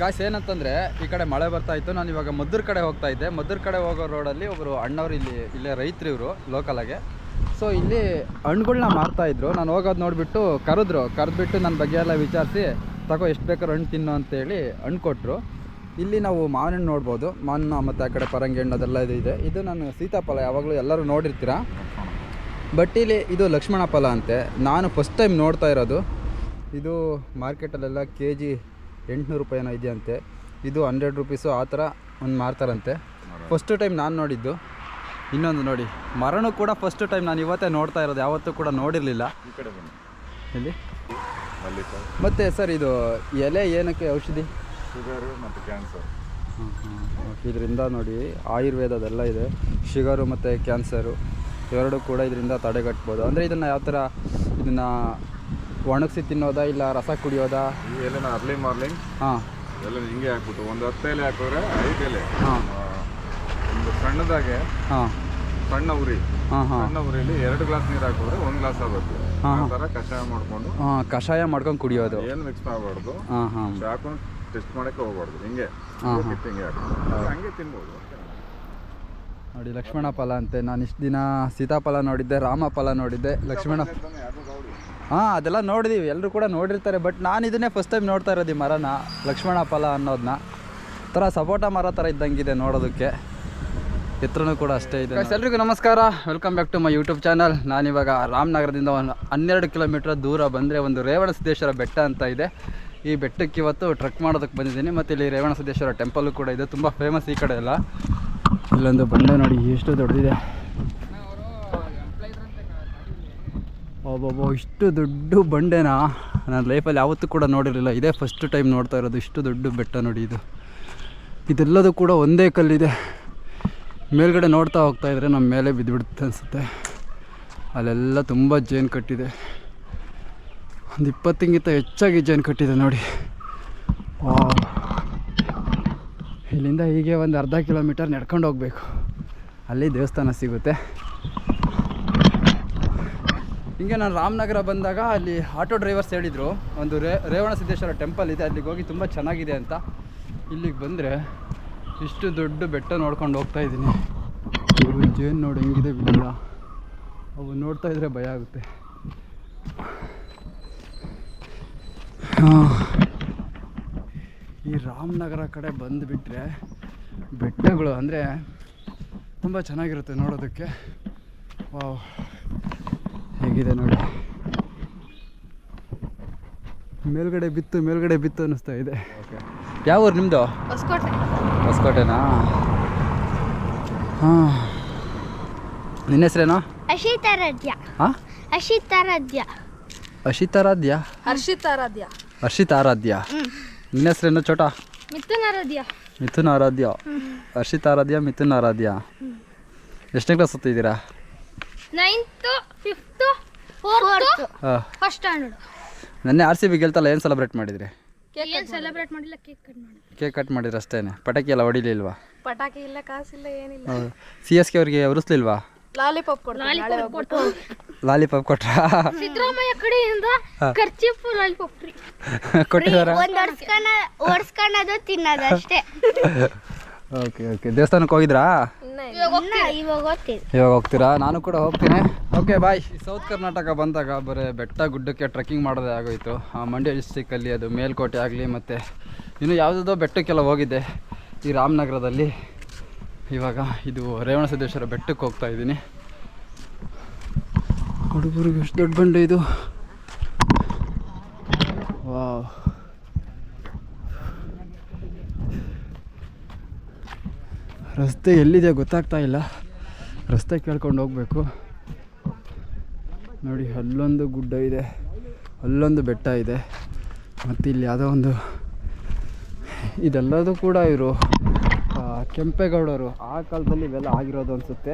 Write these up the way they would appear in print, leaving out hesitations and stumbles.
Guys ಏನಂತಂದರೆ ಈ ಕಡೆ ಮಳೆ ಬರ್ತಾ ಇತ್ತು. ನಾನು ಇವಾಗ ಮದ್ದೂರು ಕಡೆ ಹೋಗ್ತಾ ಇದ್ದೆ. ಮದ್ದೂರು ಕಡೆ ಹೋಗೋ ರೋಡಲ್ಲಿ ಒಬ್ಬರು ಅಣ್ಣವ್ರು ಇಲ್ಲೇ ರೈತರು ಇವರು ಲೋಕಲಾಗೆ. ಸೊ ಇಲ್ಲಿ ಹಣ್ಣುಗಳ್ನ ಮಾರ್ತಾಯಿದ್ರು. ನಾನು ಹೋಗೋದು ನೋಡಿಬಿಟ್ಟು ಕರೆದ್ಬಿಟ್ಟು ನನ್ನ ಬಗ್ಗೆ ಎಲ್ಲ ವಿಚಾರಿಸಿ ತಗೋ ಎಷ್ಟು ಬೇಕಾದ್ರೂ ಹಣ್ಣು ತಿನ್ನು ಅಂತೇಳಿ ಹಣ್ಣು ಕೊಟ್ಟರು. ಇಲ್ಲಿ ನಾವು ಮಾವಿನ ಹಣ್ಣು ನೋಡ್ಬೋದು. ಮಾವಿನ ಮತ್ತು ಆ ಕಡೆ ಪರಂಗಿ ಹಣ್ಣು ಅದೆಲ್ಲ ಇದೆ. ಇದು ನಾನು ಸೀತಾಫಲ ಯಾವಾಗಲೂ ಎಲ್ಲರೂ ನೋಡಿರ್ತೀರ. ಬಟ್ ಇಲ್ಲಿ ಇದು ಲಕ್ಷ್ಮಣ ಫಲ ಅಂತೆ. ನಾನು ಫಸ್ಟ್ ಟೈಮ್ ನೋಡ್ತಾ ಇರೋದು. ಇದು ಮಾರ್ಕೆಟಲ್ಲೆಲ್ಲ KG 800 ರೂಪಾಯಿನೋ ಇದೆಯಂತೆ. ಇದು 100 ರೂಪೀಸು ಆ ಥರ ಒಂದು ಮಾರ್ತಾರಂತೆ. ಫಸ್ಟು ಟೈಮ್ ನಾನು ನೋಡಿದ್ದು. ಇನ್ನೊಂದು ನೋಡಿ ಮರನೂ ಕೂಡ ಫಸ್ಟ್ ಟೈಮ್ ನಾನು ಇವತ್ತೇ ನೋಡ್ತಾ ಇರೋದು. ಯಾವತ್ತೂ ಕೂಡ ನೋಡಿರಲಿಲ್ಲ. ಇಲ್ಲಿ ಮತ್ತು ಸರ್ ಇದು ಎಲೆ ಏನಕ್ಕೆ ಔಷಧಿ? ಶುಗರು ಮತ್ತು ಕ್ಯಾನ್ಸರ್. ಇದರಿಂದ ನೋಡಿ ಆಯುರ್ವೇದದೆಲ್ಲ ಇದೆ. ಶುಗರು ಮತ್ತು ಕ್ಯಾನ್ಸರು ಇವೆರಡೂ ಕೂಡ ಇದರಿಂದ ತಡೆಗಟ್ಬೋದು. ಅಂದರೆ ಇದನ್ನು ಯಾವ ಥರ ಇದನ್ನು ಒಣಗಿಸಿ ತಿನ್ನೋದಾ ಇಲ್ಲ ರಸ ಕುಡಿಯೋದಾ? ಈ ಎಲೆನ ಅರ್ಲಿ ಮಾರ್ನಿಂಗ್ ಎಲ್ಲ ಹಿಂಗೆ ಹಾಕ್ಬಿಟ್ಟು ಒಂದು 10 ಎಲೆ ಹಾಕಿದ್ರೆ 5 ಎಲೆ ಒಂದು ಸಣ್ಣದಾಗೆ ಸಣ್ಣ ಉರಿಲಿ 2 ಗ್ಲಾಸ್ ನೀರು ಹಾಕಿದ್ರೆ 1 ಗ್ಲಾಸ್ ಆಗುತ್ತೆ. ಆ ಥರ ಕಷಾಯ ಮಾಡ್ಕೊಂಡು ಕುಡಿಯೋದು. ಏನು ಮಿಕ್ಸ್ ಮಾಡಬಾರ್ದು. ಹಾಕೊಂಡು ಟೆಸ್ಟ್ ಮಾಡೋಕ್ಕೆ ಹೋಗ್ಬಾರ್ದು. ಹಿಂಗೆ ಹಂಗೆ ತಿನ್ಬೋದು ನೋಡಿ. ಲಕ್ಷ್ಮಣ ಫಲ ಅಂತೆ. ನಾನು ಇಷ್ಟು ದಿನ ಸೀತಾಫಲ ನೋಡಿದ್ದೆ, ರಾಮ ಫಲ ನೋಡಿದ್ದೆ, ಲಕ್ಷ್ಮಣ ಅದೆಲ್ಲ ನೋಡಿದ್ದೀವಿ. ಎಲ್ಲರೂ ಕೂಡ ನೋಡಿರ್ತಾರೆ. ಬಟ್ ನಾನು ಇದನ್ನೇ ಫಸ್ಟ್ ಟೈಮ್ ನೋಡ್ತಾ ಇರೋದು. ಈ ಮರನ ಲಕ್ಷ್ಮಣ ಫಲ ಅನ್ನೋದನ್ನ ಥರ ಸಪೋಟ ಮರ ಥರ ಇದ್ದಂಗಿದೆ ನೋಡೋದಕ್ಕೆ. ಎತ್ತರನೂ ಕೂಡ ಅಷ್ಟೇ ಇದೆ. ಎಲ್ರಿಗೂ ನಮಸ್ಕಾರ, welcome back to my YouTube channel. ನಾನಿವಾಗ ರಾಮನಗರದಿಂದ ಒಂದು 12 ಕಿಲೋಮೀಟ್ರ್ ದೂರ ಬಂದರೆ ಒಂದು ರೇವಣಸಿದ್ದೇಶ್ವರ ಬೆಟ್ಟ ಅಂತ ಇದೆ. ಈ ಬೆಟ್ಟಕ್ಕೆ ಇವತ್ತು ಟ್ರೆಕ್ ಮಾಡೋದಕ್ಕೆ ಬಂದಿದ್ದೀನಿ. ಮತ್ತು ಇಲ್ಲಿ ರೇವಣಸಿದ್ದೇಶ್ವರ ಟೆಂಪಲ್ಲು ಕೂಡ ಇದೆ, ತುಂಬ ಫೇಮಸ್ ಈ ಕಡೆ ಎಲ್ಲ. ಇಲ್ಲೊಂದು ಬಂಡೆ ನೋಡಿ ಎಷ್ಟು ದೊಡ್ಡದಿದೆ. ಒಬ್ಬೊಬ್ಬ ಇಷ್ಟು ದೊಡ್ಡ ಬಂಡೆನಾ ನಾನು ಲೈಫಲ್ಲಿ ಯಾವತ್ತೂ ಕೂಡ ನೋಡಿರಲಿಲ್ಲ. ಇದೇ ಫಸ್ಟ್ ಟೈಮ್ ನೋಡ್ತಾ ಇರೋದು. ಇಷ್ಟು ದೊಡ್ಡ ಬೆಟ್ಟ ನೋಡಿ. ಇದೆಲ್ಲದೂ ಕೂಡ ಒಂದೇ ಕಲ್ಲಿದೆ. ಮೇಲ್ಗಡೆ ನೋಡ್ತಾ ಹೋಗ್ತಾಯಿದ್ರೆ ನಮ್ಮ ಮೇಲೆ ಬಿದ್ದುಬಿಡುತ್ತೆ ಅನಿಸುತ್ತೆ. ಅಲ್ಲೆಲ್ಲ ತುಂಬ ಜೇನು ಕಟ್ಟಿದೆ. ಒಂದು 20ಗಿಂತ ಹೆಚ್ಚಾಗಿ ಜೇನು ಕಟ್ಟಿದೆ ನೋಡಿ. ಇಲ್ಲಿಂದ ಹೀಗೆ ಒಂದು ಅರ್ಧ ಕಿಲೋಮೀಟರ್ ನಡ್ಕೊಂಡು ಹೋಗಬೇಕು. ಅಲ್ಲಿ ದೇವಸ್ಥಾನ ಸಿಗುತ್ತೆ. ಹಿಂಗೆ ನಾನು ರಾಮನಗರ ಬಂದಾಗ ಅಲ್ಲಿ ಆಟೋ ಡ್ರೈವರ್ಸ್ ಹೇಳಿದರು ಒಂದು ರೇವಣಸಿದ್ದೇಶ್ವರ ಟೆಂಪಲ್ ಇದೆ, ಅಲ್ಲಿಗೆ ಹೋಗಿ ತುಂಬ ಚೆನ್ನಾಗಿದೆ ಅಂತ. ಇಲ್ಲಿಗೆ ಬಂದರೆ ಇಷ್ಟು ದೊಡ್ಡ ಬೆಟ್ಟ ನೋಡ್ಕೊಂಡು ಹೋಗ್ತಾ ಇದ್ದೀನಿ. ಜೇನು ನೋಡಿ ಹೆಂಗಿದೆ ಬಿಲ್ಲ. ಅವು ನೋಡ್ತಾ ಇದ್ರೆ ಭಯ ಆಗುತ್ತೆ. ಈ ರಾಮನಗರ ಕಡೆ ಬಂದುಬಿಟ್ರೆ ಬೆಟ್ಟಗಳು ಅಂದರೆ ತುಂಬ ಚೆನ್ನಾಗಿರುತ್ತೆ ನೋಡೋದಕ್ಕೆ. ಹೇಗಿದೆ ನೋಡಿ. ಮೇಲ್ಗಡೆ ಬಿತ್ತು ಅನ್ನಿಸ್ತಾ ಇದೆ. ಯಾವ ಊರು ನಿಮ್ಮದು? ಹೊಸಕೋಟೆನಾ? ನಿನ್ನ ಹೆಸರೇನು? ಹರ್ಷಿತಾರಾಧ್ಯ. ನಿನ್ನ ಹೆಸರೇನು? ಚೋಟ ಮಿಥುನ್ ಆರಾಧ್ಯ. ಹರ್ಷಿತಾರಾಧ್ಯ, ಮಿಥುನ್ ಆರಾಧ್ಯ. ಎಷ್ಟನೇ ಕ್ಲಾಸ್ ಓದ್ತಿದ್ದೀರಾ? 9th 5th 4th first standard. ನೆನ್ನೆ RCB ಗೆಲ್ತಲ್ಲ, ಏನು ಸೆಲೆಬ್ರೇಟ್ ಮಾಡಿದ್ರಿ? ಏನು ಸೆಲೆಬ್ರೇಟ್ ಮಾಡಿಲ್ಲ, ಕೇಕ್ ಕಟ್ ಮಾಡಿದ್ರೆ ಅಷ್ಟೇನೆ. ಪಟಾಕಿ ಎಲ್ಲ ಹೊಡಿಲಿಲ್ವಾ? ಪಟಾಕಿ ಇಲ್ಲ, ಕಾಸಿಲ್ಲ, ಏನಿಲ್ಲ. CSK ಅವ್ರಿಗೆ ಉರಿಸ್ಲಿಲ್ವಾ? ಲಾಲಿಪಾಪ್ ಕೊಟ್ರಾ? ಸಿದ್ದರಾಮಯ್ಯ ಕಡೆಯಿಂದ ಖರ್ಚಿಪ್ ಲಾಲಿಪಾಪ್ ಫ್ರೀ ಕೊಟ್ಟಿದಾರ? ಓಡಿಸ್ಕೊಳ್ಳೋದು ತಿನ್ನೋದು ಅಷ್ಟೇ. ಓಕೆ. ದೇವಸ್ಥಾನಕ್ಕೆ ಹೋಗಿದ್ರಾ? ಇವಾಗ ಹೋಗ್ತೀರಾ? ನಾನು ಕೂಡ ಹೋಗ್ತೀನಿ. Okay bye. ಸೌತ್ ಕರ್ನಾಟಕ ಬಂದಾಗ ಬರೀ ಬೆಟ್ಟ ಗುಡ್ಡಕ್ಕೆ ಟ್ರೆಕ್ಕಿಂಗ್ ಮಾಡೋದೇ ಆಗೋಯಿತು. ಮಂಡ್ಯ ಡಿಸ್ಟಿಕ್ಕಲ್ಲಿ ಅದು ಮೇಲ್ಕೋಟೆ ಆಗಲಿ ಮತ್ತು ಇನ್ನು ಯಾವುದೋ ಬೆಟ್ಟಕ್ಕೆಲ್ಲ ಹೋಗಿದ್ದೆ ಈ ರಾಮನಗರದಲ್ಲಿ. ಇವಾಗ ಇದು ರೇವಣಸಿದ್ದೇಶ್ವರ ಬೆಟ್ಟಕ್ಕೆ ಹೋಗ್ತಾ ಇದ್ದೀನಿ. ಹುಡುಗರಿಗೆ ಎಷ್ಟು ದೊಡ್ಡ ಬಂಡೆ ಇದು. ವಾವ್. ರಸ್ತೆ ಎಲ್ಲಿದೆ ಗೊತ್ತಾಗ್ತಾ ಇಲ್ಲ. ರಸ್ತೆ ಕೇಳ್ಕೊಂಡು ಹೋಗಬೇಕು. ನೋಡಿ ಅಲ್ಲೊಂದು ಗುಡ್ಡ ಇದೆ, ಅಲ್ಲೊಂದು ಬೆಟ್ಟ ಇದೆ, ಮತ್ತು ಇಲ್ಲಿ ಯಾವುದೋ ಒಂದು ಇದೆಲ್ಲದೂ ಕೂಡ ಇವರು ಕೆಂಪೇಗೌಡರು ಆ ಕಾಲದಲ್ಲಿ ಇವೆಲ್ಲ ಆಗಿರೋದು ಅನಿಸುತ್ತೆ.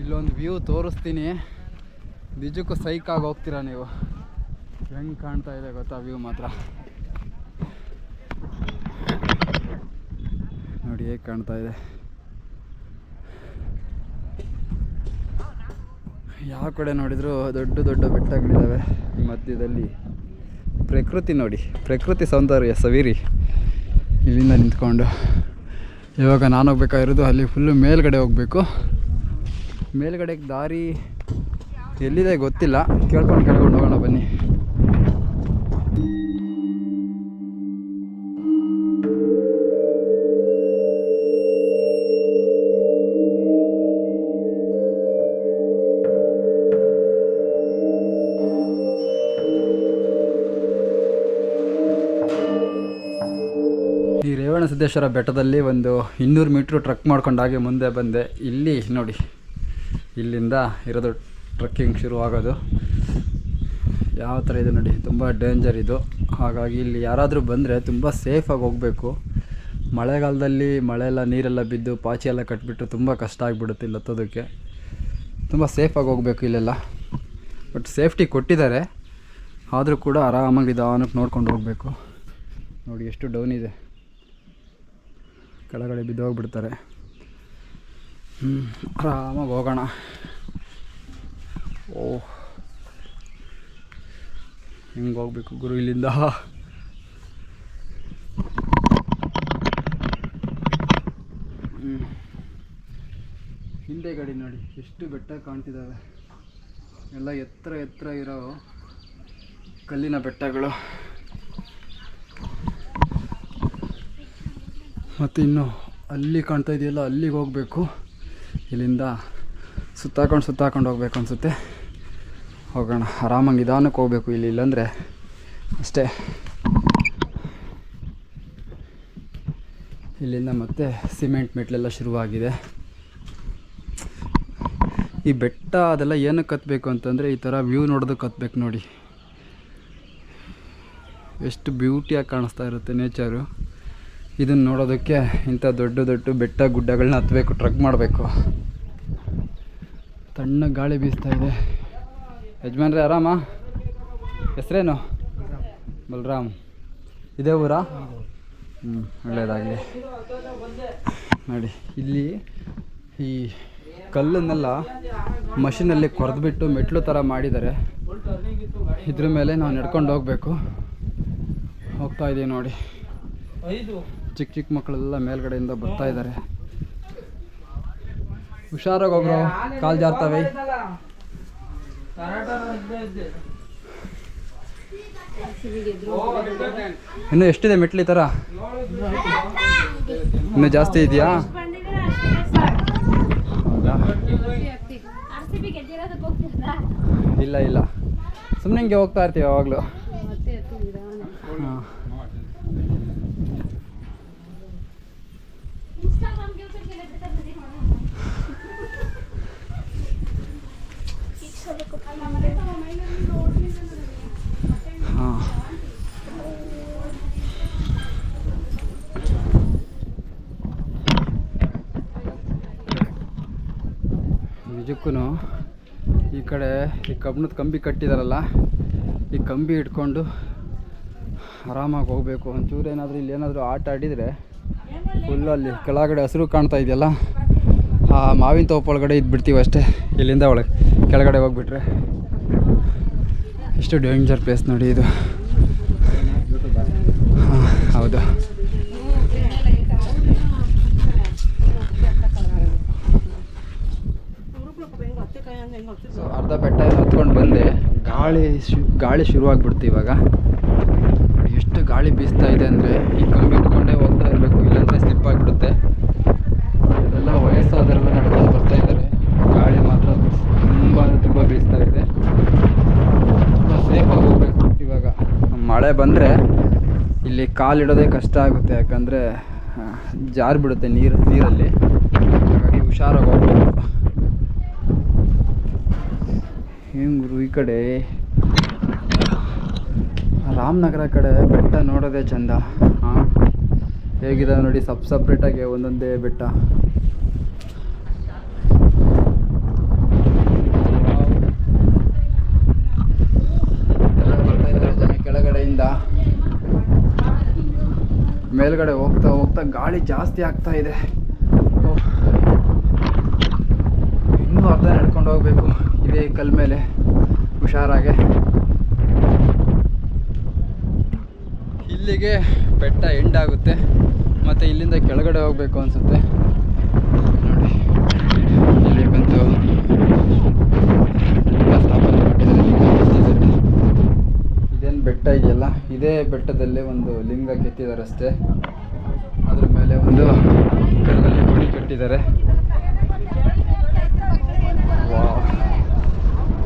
ಇಲ್ಲೊಂದು ವ್ಯೂ ತೋರಿಸ್ತೀನಿ. ನಿಜಕ್ಕೂ ಸೈಕಾಗಿ ಹೋಗ್ತೀರಾ ನೀವು. ಹೆಂಗೆ ಕಾಣ್ತಾ ಇದೆ ಗೊತ್ತಾ ವ್ಯೂ ಮಾತ್ರ. ನೋಡಿ ಹೇಗೆ ಕಾಣ್ತಾ ಇದೆ. ಯಾವ ಕಡೆ ನೋಡಿದರೂ ದೊಡ್ಡ ದೊಡ್ಡ ಬೆಟ್ಟಗಳಿದ್ದಾವೆ. ಮಧ್ಯದಲ್ಲಿ ಪ್ರಕೃತಿ ನೋಡಿ, ಪ್ರಕೃತಿ ಸೌಂದರ್ಯ ಸವಿರಿ ಇಲ್ಲಿಂದ ನಿಂತ್ಕೊಂಡು. ಇವಾಗ ನಾನು ಹೋಗ್ಬೇಕಾಗಿರೋದು ಅಲ್ಲಿ ಫುಲ್ಲು ಮೇಲ್ಗಡೆ ಹೋಗಬೇಕು. ಮೇಲ್ಗಡೆಗೆ ದಾರಿ ಎಲ್ಲಿದೆ ಗೊತ್ತಿಲ್ಲ, ಕೇಳ್ಕೊಂಡು ಹೋಗೋಣ ಬನ್ನಿ. ಈ ರೇವಣಸಿದ್ದೇಶ್ವರ ಬೆಟ್ಟದಲ್ಲಿ ಒಂದು 200 ಮೀಟ್ರ್ ಟ್ರಕ್ ಮಾಡ್ಕೊಂಡಾಗಿ ಮುಂದೆ ಬಂದೆ. ಇಲ್ಲಿ ನೋಡಿ, ಇಲ್ಲಿಂದ ಇರೋದು ಟ್ರಕ್ಕಿಂಗ್ ಶುರುವಾಗೋದು. ಯಾವ ಥರ ಇದೆ ನೋಡಿ, ತುಂಬ ಡೇಂಜರ್ ಇದು. ಹಾಗಾಗಿ ಇಲ್ಲಿ ಯಾರಾದರೂ ಬಂದರೆ ತುಂಬ ಸೇಫಾಗಿ ಹೋಗಬೇಕು. ಮಳೆಗಾಲದಲ್ಲಿ ಮಳೆಲ್ಲ ನೀರೆಲ್ಲ ಬಿದ್ದು ಪಾಚಿ ಎಲ್ಲ ಕಟ್ಬಿಟ್ರೆ ತುಂಬ ಕಷ್ಟ ಆಗಿಬಿಡುತ್ತೆ ಇಲ್ಲಿ ಹತ್ತೋದಕ್ಕೆ. ತುಂಬ ಸೇಫಾಗಿ ಹೋಗಬೇಕು ಇಲ್ಲೆಲ್ಲ. ಬಟ್ ಸೇಫ್ಟಿ ಕೊಟ್ಟಿದ್ದಾರೆ, ಆದರೂ ಕೂಡ ಆರಾಮಾಗಿ ನಿಧಾನಕ್ಕೆ ನೋಡ್ಕೊಂಡು ಹೋಗಬೇಕು. ನೋಡಿ ಎಷ್ಟು ಡೌನ್ ಇದೆ, ಕೆಳಗಡೆ ಬಿದ್ದು ಹೋಗ್ಬಿಡ್ತಾರೆ. ಆರಾಮಾಗಿ ಹೋಗೋಣ. ಓಹ್, ಹಿಂಗೆ ಹೋಗ್ಬೇಕು ಗುರು ಇಲ್ಲಿಂದ. ಹಿಂದೆ ಗಡಿ ನೋಡಿ ಎಷ್ಟು ಬೆಟ್ಟ ಕಾಣ್ತಿದ್ದಾವೆ. ಎಲ್ಲ ಎತ್ತರ ಎತ್ತರ ಇರೋ ಕಲ್ಲಿನ ಬೆಟ್ಟಗಳು. ಮತ್ತು ಇನ್ನು ಅಲ್ಲಿ ಕಾಣ್ತಾ ಇದೆಯಲ್ಲ, ಅಲ್ಲಿಗೆ ಹೋಗಬೇಕು. ಇಲ್ಲಿಂದ ಸುತ್ತಾಕೊಂಡು ಹೋಗ್ಬೇಕು ಅನಿಸುತ್ತೆ. ಹೋಗೋಣ, ಆರಾಮಾಗಿ ನಿಧಾನಕ್ಕೆ ಹೋಗಬೇಕು. ಇಲ್ಲಾಂದರೆ ಅಷ್ಟೇ. ಇಲ್ಲಿಂದ ಮತ್ತೆ ಸಿಮೆಂಟ್ ಮೆಟ್ಲೆಲ್ಲ ಶುರುವಾಗಿದೆ. ಈ ಬೆಟ್ಟ ಅದೆಲ್ಲ ಏನಕ್ಕೆ ಹತ್ತಬೇಕು ಅಂತಂದರೆ ಈ ಥರ ವ್ಯೂ ನೋಡೋದಕ್ಕೆ ಹತ್ಬೇಕು ನೋಡಿ. ಎಷ್ಟು ಬ್ಯೂಟಿಯಾಗಿ ಕಾಣಿಸ್ತಾ ಇರುತ್ತೆ ನೇಚರು. ಇದನ್ನು ನೋಡೋದಕ್ಕೆ ಇಂಥ ದೊಡ್ಡ ದೊಡ್ಡ ಬೆಟ್ಟ ಗುಡ್ಡಗಳನ್ನ ಹತ್ತಬೇಕು, ಟ್ರಕ್ ಮಾಡಬೇಕು. ತಣ್ಣಗೆ ಗಾಳಿ ಬೀಸ್ತಾ ಇದೆ. ಯಜಮಾನ್ರೆ ಆರಾಮ? ಹೆಸರೇನು? ಬಲರಾಮ್. ಇದೇ ಊರಾ? ಒಳ್ಳೆಯದಾಗಲಿ. ನೋಡಿ ಇಲ್ಲಿ ಈ ಕಲ್ಲನ್ನೆಲ್ಲ ಮಷಿನಲ್ಲಿ ಕೊರೆದ್ಬಿಟ್ಟು ಮೆಟ್ಲು ಥರ ಮಾಡಿದ್ದಾರೆ. ಇದ್ರ ಮೇಲೆ ನಾವು ನಡ್ಕೊಂಡು ಹೋಗಬೇಕು. ಹೋಗ್ತಾ ಇದ್ದೀವಿ ನೋಡಿ. ಚಿಕ್ಕ ಚಿಕ್ಕ ಮಕ್ಕಳೆಲ್ಲ ಮೇಲ್ಗಡೆಯಿಂದ ಬರ್ತಾ ಇದ್ದಾರೆ. ಹುಷಾರಾಗಿ ಹೋಗ್ರು, ಕಾಲು ಜಾರ್ತವೆ. ಇನ್ನು ಎಷ್ಟಿದೆ ಮೆಟ್ಲು ಈ ಥರ? ಇನ್ನೂ ಜಾಸ್ತಿ ಇದೆಯಾ? ಇಲ್ಲ, ಸುಮ್ಮನೆ ಹಿಂಗೆ ಹೋಗ್ತಾ ಇರ್ತೀವಿ ಯಾವಾಗಲೂ. ಹಾಂ, ನಿಜಕ್ಕೂ ಈ ಕಡೆ ಈ ಕಬ್ಬಣದ ಕಂಬಿ ಕಟ್ಟಿದಾರಲ್ಲ, ಈ ಕಂಬಿ ಇಟ್ಕೊಂಡು ಆರಾಮಾಗಿ ಹೋಗಬೇಕು. ಒಂಚೂರು ಏನಾದರೂ ಇಲ್ಲಿ ಏನಾದರೂ ಆಟ ಆಡಿದರೆ ಫುಲ್ಲು ಅಲ್ಲಿ ಕೆಳಗಡೆ ಹಸಿರು ಕಾಣ್ತಾ ಇದೆಯಲ್ಲ, ಆ ಮಾವಿನ ತೋಪು ಒಳಗಡೆ ಇದ್ಬಿಡ್ತೀವಿ ಅಷ್ಟೇ. ಇಲ್ಲಿಂದ ಒಳಗೆ ಕೆಳಗಡೆ ಹೋಗ್ಬಿಟ್ರೆ ಎಷ್ಟು ಡೇಂಜರ್ ಪ್ಲೇಸ್ ನೋಡಿ ಇದು. ಹಾಂ ಹೌದು. ಸೊ ಅರ್ಧ ಬೆಟ್ಟ ಹತ್ಕೊಂಡು ಬಂದೆ. ಗಾಳಿ ಶುರುವಾಗ್ಬಿಡ್ತು ಇವಾಗ. ಎಷ್ಟು ಗಾಳಿ ಬೀಸ್ತಾ ಇದೆ ಅಂದರೆ ಈ ಕಂಬಿ ಇಟ್ಕೊಂಡೇ ಹೋಗ್ತಾ ಇರಬೇಕು, ಇಲ್ಲಾಂದರೆ ಸ್ಲಿಪ್ ಆಗಿಬಿಡುತ್ತೆ. ಇದೆಲ್ಲ ವಯಸ್ಸಾದರೆಲ್ಲ ನಡ್ಕೊಂಡು ಬರ್ತಾ ಇದ್ದಾರೆ. ಗಾಳಿ ಮಾತ್ರ ತುಂಬ ಬೀಸ್ತಾ ಇದೆ. ತುಂಬ ಸೇಫಾಗಿ ಹೋಗ್ಬೇಕು. ಇವಾಗ ಮಳೆ ಬಂದರೆ ಇಲ್ಲಿ ಕಾಲಿಡೋದೇ ಕಷ್ಟ ಆಗುತ್ತೆ, ಯಾಕಂದರೆ ಜಾರಿಬಿಡುತ್ತೆ ನೀರಲ್ಲಿ. ಹಾಗಾಗಿ ಹುಷಾರಾಗಿ ಹೋಗ್ಬೇಕು. ಹೆಂಗರು ಈ ಕಡೆ ರಾಮನಗರ ಕಡೆ ಬೆಟ್ಟ ನೋಡೋದೇ ಚಂದ. ಹಾಂ, ಹೇಗಿದಾವೆ ನೋಡಿ, ಸಪ್ರೇಟಾಗಿ ಒಂದೊಂದೇ ಬೆಟ್ಟ. ಬರ್ತಾ ಇದ್ದಾರೆ ಜನ ಕೆಳಗಡೆಯಿಂದ. ಮೇಲ್ಗಡೆ ಹೋಗ್ತಾ ಹೋಗ್ತಾ ಗಾಳಿ ಜಾಸ್ತಿ ಆಗ್ತಾ ಇದೆ. ಇನ್ನೂ ಮಾಡ್ತಾ ನಡ್ಕೊಂಡು ಹೋಗಬೇಕು ಇದೇ ಕಲ್ ಮೇಲೆ ಹುಷಾರಾಗೆ. ಇಲ್ಲಿಗೆ ಬೆಟ್ಟ ಎಂಡ್ ಆಗುತ್ತೆ, ಮತ್ತು ಇಲ್ಲಿಂದ ಕೆಳಗಡೆ ಹೋಗಬೇಕು ಅನಿಸುತ್ತೆ. ನೋಡಿ ಇಲ್ಲಿ ಬಂತು ಸ್ಥಾಪನೆ ಮಾಡಿದ್ದಾರೆ. ಇದೇನು ಬೆಟ್ಟ ಇದೆಯಲ್ಲ, ಇದೇ ಬೆಟ್ಟದಲ್ಲೇ ಒಂದು ಲಿಂಗ ಕೆತ್ತಿದ್ದಾರೆ ಅಷ್ಟೇ. ಅದ್ರ ಮೇಲೆ ಒಂದು ಕಲ್ಲಲ್ಲಿ ಗುಡಿ ಕಟ್ಟಿದ್ದಾರೆ. ವಾಹ್,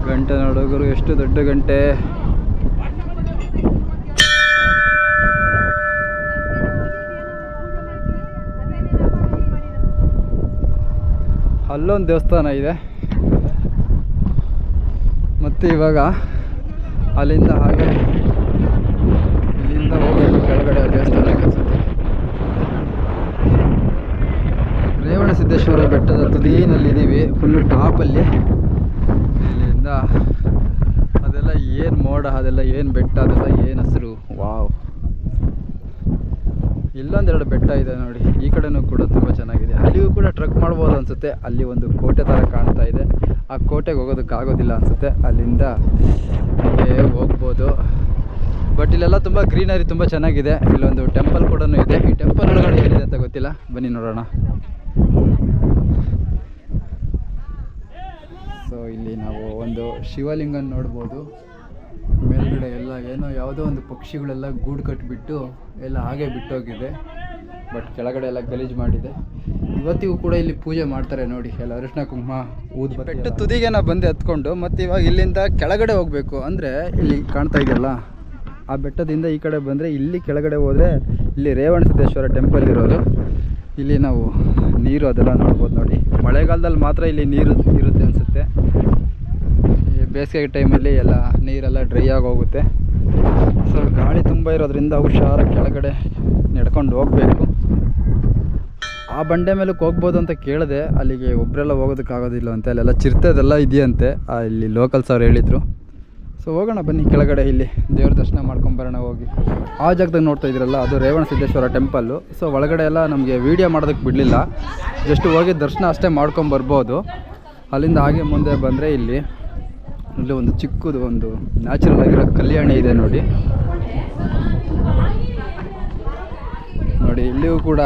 ಗಂಟೆ ನೋಡೋಗರು ಎಷ್ಟು ದೊಡ್ಡ ಗಂಟೆ. ಅಲ್ಲೊಂದು ದೇವಸ್ಥಾನ ಇದೆ. ಮತ್ತು ಇವಾಗ ಅಲ್ಲಿಂದ ಹಾಗೆ ಇಲ್ಲಿಂದ ಹೋಗಬೇಕು ಕೆಳಗಡೆ ದೇವಸ್ಥಾನಕ್ಕೆ ಅನ್ಸುತ್ತೆ. ರೇವಣಸಿದ್ದೇಶ್ವರ ಬೆಟ್ಟದ ತುದಿನಲ್ಲಿದ್ದೀವಿ, ಫುಲ್ಲು ಟಾಪಲ್ಲಿ. ಇಲ್ಲಿಂದ ಅದೆಲ್ಲ ಏನು ಮೋಡ, ಅದೆಲ್ಲ ಏನು ಬೆಟ್ಟ, ಅದೆಲ್ಲ ಏನು ಹಸಿರು. ವಾವ್, ಇಲ್ಲೊಂದೆರಡು ಬೆಟ್ಟ ಇದೆ ನೋಡಿ, ಈ ಕಡೆನೂ ಕೂಡ ತುಂಬ ಚೆನ್ನಾಗಿದೆ. ಅಲ್ಲಿಯೂ ಕೂಡ ಟ್ರೆಕ್ ಮಾಡ್ಬೋದು ಅನಿಸುತ್ತೆ. ಅಲ್ಲಿ ಒಂದು ಕೋಟೆ ಥರ ಕಾಣ್ತಾ ಇದೆ, ಆ ಕೋಟೆಗೆ ಹೋಗೋದಕ್ಕಾಗೋದಿಲ್ಲ ಅನಿಸುತ್ತೆ, ಅಲ್ಲಿಂದ ಹೋಗ್ಬೋದು. ಬಟ್ ಇಲ್ಲೆಲ್ಲ ತುಂಬ ಗ್ರೀನರಿ, ತುಂಬ ಚೆನ್ನಾಗಿದೆ. ಇಲ್ಲೊಂದು ಟೆಂಪಲ್ ಕೂಡ ಇದೆ. ಈ ಟೆಂಪಲ್ ಒಳಗಡೆ ಏನಿದೆ ಅಂತ ಗೊತ್ತಿಲ್ಲ, ಬನ್ನಿ ನೋಡೋಣ. ಸೊ ಇಲ್ಲಿ ನಾವು ಒಂದು ಶಿವಲಿಂಗನ ನೋಡ್ಬೋದು. ಮೇಲ್ಗಡೆ ಎಲ್ಲ ಏನೋ ಯಾವುದೋ ಒಂದು ಪಕ್ಷಿಗಳೆಲ್ಲ ಗೂಡು ಕಟ್ಟಿಬಿಟ್ಟು ಎಲ್ಲ ಹಾಗೆ ಬಿಟ್ಟೋಗಿದೆ. ಬಟ್ ಕೆಳಗಡೆ ಎಲ್ಲ ಗಲೀಜು ಮಾಡಿದೆ. ಇವತ್ತಿಗೂ ಕೂಡ ಇಲ್ಲಿ ಪೂಜೆ ಮಾಡ್ತಾರೆ ನೋಡಿ, ಎಲ್ಲ ಅರಿಶಿನ ಕುಂಕುಮ ಊದು. ಬೆಟ್ಟ ತುದಿಗೆ ನಾವು ಬಂದು ಎತ್ಕೊಂಡು ಮತ್ತು ಇವಾಗ ಇಲ್ಲಿಂದ ಕೆಳಗಡೆ ಹೋಗಬೇಕು. ಅಂದರೆ ಇಲ್ಲಿ ಕಾಣ್ತಾ ಇದೆಯಲ್ಲ, ಆ ಬೆಟ್ಟದಿಂದ ಈ ಕಡೆ ಬಂದರೆ ಇಲ್ಲಿ ಕೆಳಗಡೆ ಹೋದರೆ ಇಲ್ಲಿ ರೇವಣಸಿದ್ದೇಶ್ವರ ಟೆಂಪಲ್ ಇರೋದು. ಇಲ್ಲಿ ನಾವು ನೀರು ಅದೆಲ್ಲ ನೋಡ್ಬೋದು ನೋಡಿ. ಮಳೆಗಾಲದಲ್ಲಿ ಮಾತ್ರ ಇಲ್ಲಿ ನೀರು ಇರುತ್ತೆ ಅನಿಸುತ್ತೆ. ಬೇಸಿಗೆ ಟೈಮಲ್ಲಿ ಎಲ್ಲ ನೀರೆಲ್ಲ ಡ್ರೈ ಆಗಿ ಹೋಗುತ್ತೆ. ಸೊ ಗಾಳಿ ತುಂಬ ಇರೋದ್ರಿಂದ ಹುಷಾರಾಗಿ ಕೆಳಗಡೆ ನಡ್ಕೊಂಡು ಹೋಗಬೇಕು. ಆ ಬಂಡೆ ಮೇಲಕ್ಕೆ ಹೋಗ್ಬೋದು ಅಂತ ಕೇಳಿದೆ, ಅಲ್ಲಿಗೆ ಒಬ್ಬರೆಲ್ಲ ಹೋಗೋದಕ್ಕಾಗೋದಿಲ್ಲ ಅಂತೆ. ಅಲ್ಲೆಲ್ಲ ಚಿರತೆದೆಲ್ಲ ಇದೆಯಂತೆ, ಇಲ್ಲಿ ಲೋಕಲ್ಸ್ ಅವ್ರು ಹೇಳಿದರು. ಸೊ ಹೋಗೋಣ ಬನ್ನಿ ಕೆಳಗಡೆ, ಇಲ್ಲಿ ದೇವ್ರ ದರ್ಶನ ಮಾಡ್ಕೊಂಬರೋಣ ಹೋಗಿ. ಆ ಜಾಗದಾಗ ನೋಡ್ತಾ ಇದ್ರಲ್ಲ, ಅದು ರೇವಣಸಿದ್ದೇಶ್ವರ ಟೆಂಪಲ್ಲು. ಸೊ ಒಳಗಡೆ ಎಲ್ಲ ನಮಗೆ ವೀಡಿಯೋ ಮಾಡೋದಕ್ಕೆ ಬಿಡಲಿಲ್ಲ, ಜಸ್ಟ್ ಹೋಗಿ ದರ್ಶನ ಅಷ್ಟೇ ಮಾಡ್ಕೊಂಬರ್ಬೋದು. ಅಲ್ಲಿಂದ ಹಾಗೆ ಮುಂದೆ ಬಂದರೆ ಇಲ್ಲಿ ಒಂದು ಚಿಕ್ಕದು ಒಂದು ನ್ಯಾಚುರಲ್ ಆಗಿರೋ ಕಲ್ಯಾಣಿ ಇದೆ ನೋಡಿ. ನೋಡಿ ಇಲ್ಲಿಯೂ ಕೂಡ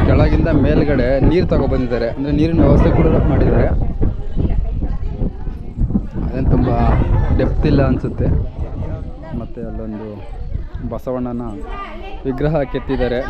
ಕೆಳಗಿಂದ ಮೇಲ್ಗಡೆ ನೀರು ತಗೊಬಂದಿದ್ದಾರೆ, ಅಂದರೆ ನೀರಿನ ವ್ಯವಸ್ಥೆ ಕೂಡ ಮಾಡಿದ್ದಾರೆ. ಅದೇನು ತುಂಬ ಡೆಪ್ತ್ ಇಲ್ಲ ಅನಿಸುತ್ತೆ. ಮತ್ತು ಅಲ್ಲೊಂದು ಬಸವಣ್ಣನ ವಿಗ್ರಹ ಕೆತ್ತಿದ್ದಾರೆ.